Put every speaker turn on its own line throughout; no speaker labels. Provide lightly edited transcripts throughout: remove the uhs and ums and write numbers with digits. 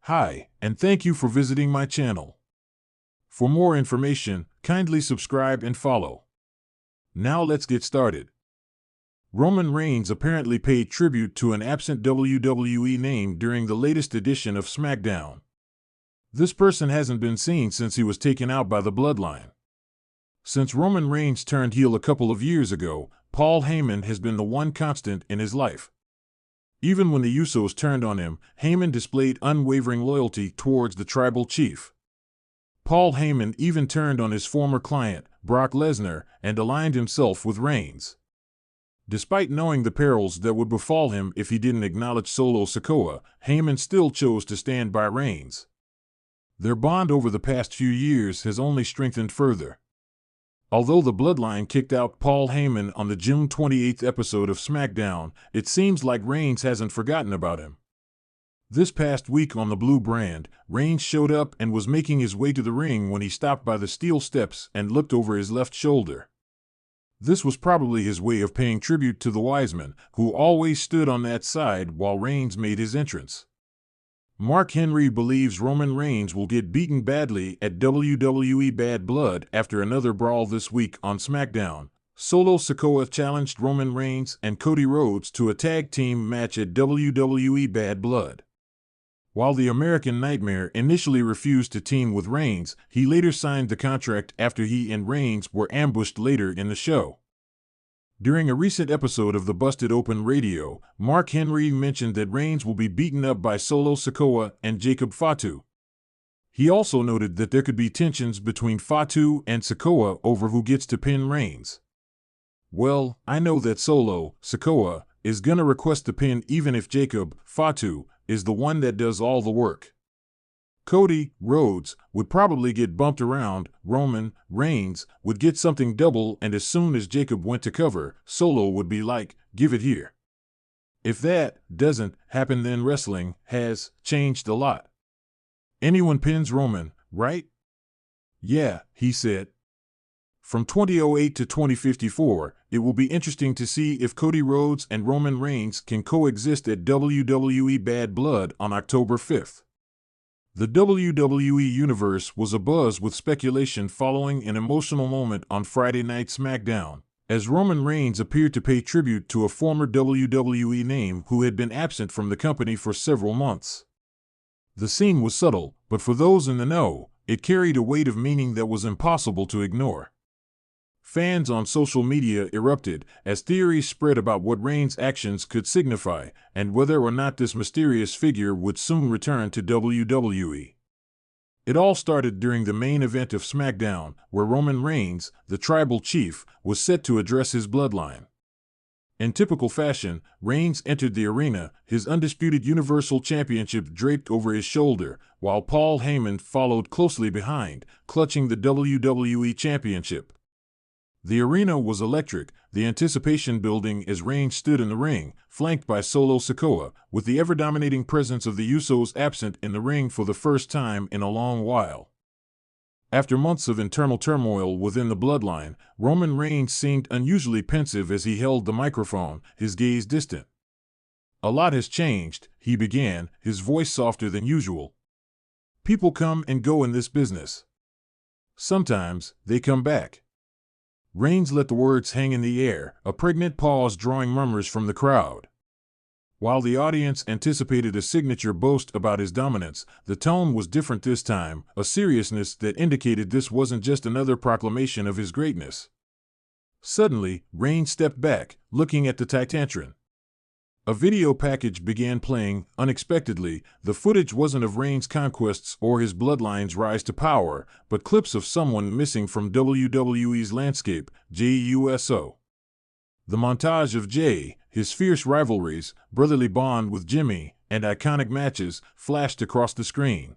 Hi, and thank you for visiting my channel. For more information, kindly subscribe and follow. Now let's get started. Roman Reigns apparently paid tribute to an absent WWE name during the latest edition of SmackDown. This person hasn't been seen since he was taken out by the Bloodline. Since Roman Reigns turned heel a couple of years ago, Paul Heyman has been the one constant in his life. Even when the Usos turned on him, Heyman displayed unwavering loyalty towards the tribal chief. Paul Heyman even turned on his former client, Brock Lesnar, and aligned himself with Reigns. Despite knowing the perils that would befall him if he didn't acknowledge Solo Sikoa, Heyman still chose to stand by Reigns. Their bond over the past few years has only strengthened further. Although the Bloodline kicked out Paul Heyman on the June 28th episode of SmackDown, it seems like Reigns hasn't forgotten about him. This past week on the Blue brand, Reigns showed up and was making his way to the ring when he stopped by the steel steps and looked over his left shoulder. This was probably his way of paying tribute to the Wiseman, who always stood on that side while Reigns made his entrance. Mark Henry believes Roman Reigns will get beaten badly at WWE Bad Blood after another brawl this week on SmackDown. Solo Sikoa challenged Roman Reigns and Cody Rhodes to a tag team match at WWE Bad Blood. While the American Nightmare initially refused to team with Reigns, he later signed the contract after he and Reigns were ambushed later in the show. During a recent episode of the Busted Open Radio, Mark Henry mentioned that Reigns will be beaten up by Solo Sikoa and Jacob Fatu. He also noted that there could be tensions between Fatu and Sikoa over who gets to pin Reigns. Well, I know that Solo Sikoa is gonna request the pin even if Jacob Fatu is the one that does all the work. Cody Rhodes would probably get bumped around, Roman Reigns would get something double, and as soon as Jacob went to cover, Solo would be like, "Give it here." If that doesn't happen, then wrestling has changed a lot. Anyone pins Roman, right? Yeah, he said. From 2008 to 2054, it will be interesting to see if Cody Rhodes and Roman Reigns can coexist at WWE Bad Blood on October 5th. The WWE Universe was abuzz with speculation following an emotional moment on Friday Night SmackDown, as Roman Reigns appeared to pay tribute to a former WWE name who had been absent from the company for several months. The scene was subtle, but for those in the know, it carried a weight of meaning that was impossible to ignore. Fans on social media erupted as theories spread about what Reigns' actions could signify and whether or not this mysterious figure would soon return to WWE. It all started during the main event of SmackDown, where Roman Reigns, the tribal chief, was set to address his bloodline. In typical fashion, Reigns entered the arena, his undisputed Universal Championship draped over his shoulder, while Paul Heyman followed closely behind, clutching the WWE Championship. The arena was electric, the anticipation building as Reigns stood in the ring, flanked by Solo Sikoa, with the ever-dominating presence of the Usos absent in the ring for the first time in a long while. After months of internal turmoil within the Bloodline, Roman Reigns seemed unusually pensive as he held the microphone, his gaze distant. "A lot has changed," he began, his voice softer than usual. "People come and go in this business. Sometimes they come back." Reigns let the words hang in the air, a pregnant pause drawing murmurs from the crowd. While the audience anticipated a signature boast about his dominance, the tone was different this time, a seriousness that indicated this wasn't just another proclamation of his greatness. Suddenly, Reigns stepped back, looking at the Titantron. A video package began playing. Unexpectedly, the footage wasn't of Reigns' conquests or his bloodline's rise to power, but clips of someone missing from WWE's landscape, Jey Uso. The montage of Jey, his fierce rivalries, brotherly bond with Jimmy, and iconic matches flashed across the screen.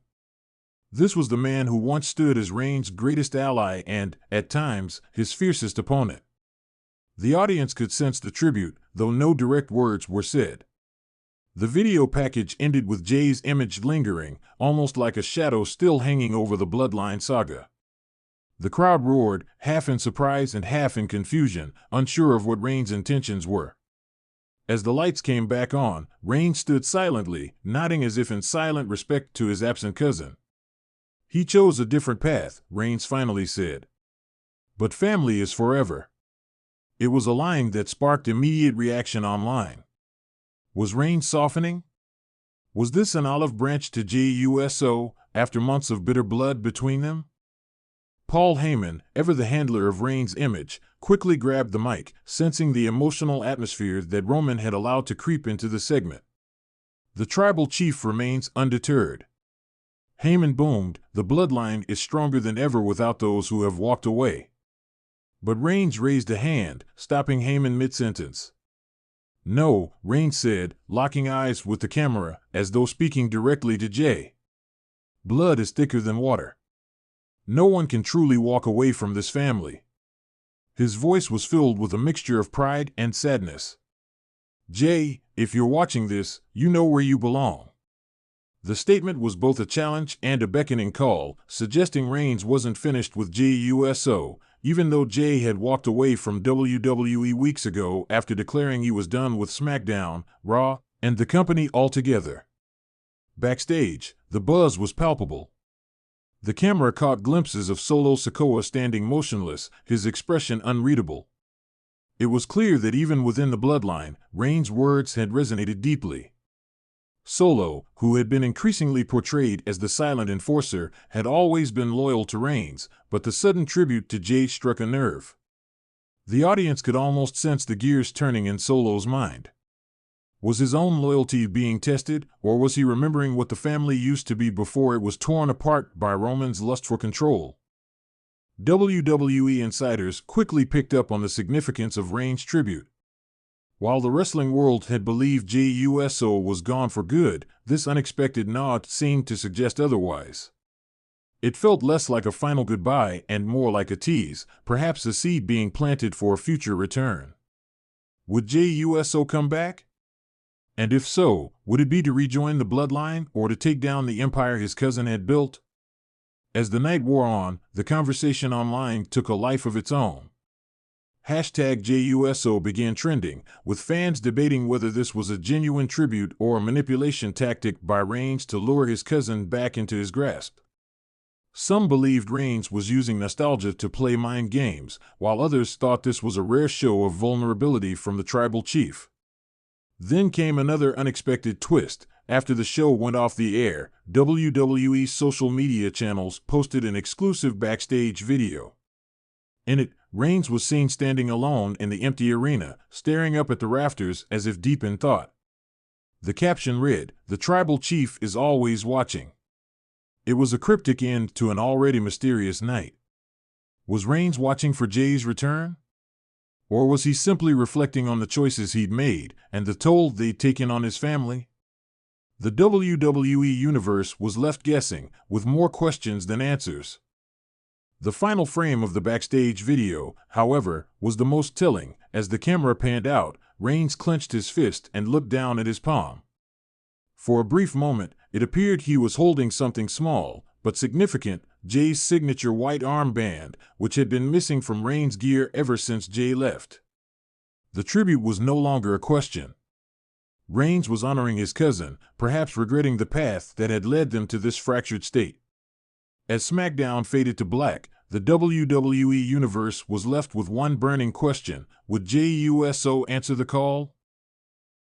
This was the man who once stood as Reigns' greatest ally and, at times, his fiercest opponent. The audience could sense the tribute, though no direct words were said. The video package ended with Jey's image lingering, almost like a shadow still hanging over the Bloodline saga. The crowd roared, half in surprise and half in confusion, unsure of what Reigns' intentions were. As the lights came back on, Reigns stood silently, nodding as if in silent respect to his absent cousin. "He chose a different path," Reigns finally said. "But family is forever." It was a line that sparked immediate reaction online. Was Reigns softening? Was this an olive branch to JUSO after months of bitter blood between them? Paul Heyman, ever the handler of Reigns' image, quickly grabbed the mic, sensing the emotional atmosphere that Roman had allowed to creep into the segment. "The tribal chief remains undeterred." Heyman boomed, "The bloodline is stronger than ever without those who have walked away." But Reigns raised a hand, stopping Heyman mid-sentence. "No," Reigns said, locking eyes with the camera, as though speaking directly to Jay. "Blood is thicker than water. No one can truly walk away from this family." His voice was filled with a mixture of pride and sadness. "Jay, if you're watching this, you know where you belong." The statement was both a challenge and a beckoning call, suggesting Reigns wasn't finished with JUSO, even though Jay had walked away from WWE weeks ago after declaring he was done with SmackDown, Raw, and the company altogether. Backstage, the buzz was palpable. The camera caught glimpses of Solo Sikoa standing motionless, his expression unreadable. It was clear that even within the bloodline, Reigns' words had resonated deeply. Solo, who had been increasingly portrayed as the silent enforcer, had always been loyal to Reigns, but the sudden tribute to Jay struck a nerve. The audience could almost sense the gears turning in Solo's mind. Was his own loyalty being tested, or was he remembering what the family used to be before it was torn apart by Roman's lust for control? WWE insiders quickly picked up on the significance of Reigns' tribute. While the wrestling world had believed JUSO was gone for good, this unexpected nod seemed to suggest otherwise. It felt less like a final goodbye and more like a tease, perhaps a seed being planted for a future return. Would JUSO come back? And if so, would it be to rejoin the bloodline or to take down the empire his cousin had built? As the night wore on, the conversation online took a life of its own. #JUSO began trending, with fans debating whether this was a genuine tribute or a manipulation tactic by Reigns to lure his cousin back into his grasp. Some believed Reigns was using nostalgia to play mind games, while others thought this was a rare show of vulnerability from the tribal chief. Then came another unexpected twist. After the show went off the air, WWE's social media channels posted an exclusive backstage video. In it, Reigns was seen standing alone in the empty arena, staring up at the rafters as if deep in thought. The caption read, "The tribal chief is always watching." It was a cryptic end to an already mysterious night. Was Reigns watching for Jay's return? Or was he simply reflecting on the choices he'd made and the toll they'd taken on his family? The WWE universe was left guessing, with more questions than answers. The final frame of the backstage video, however, was the most telling. As the camera panned out, Reigns clenched his fist and looked down at his palm. For a brief moment, it appeared he was holding something small, but significant, Jay's signature white armband, which had been missing from Reigns' gear ever since Jay left. The tribute was no longer a question. Reigns was honoring his cousin, perhaps regretting the path that had led them to this fractured state. As SmackDown faded to black, the WWE universe was left with one burning question: would JUSO answer the call?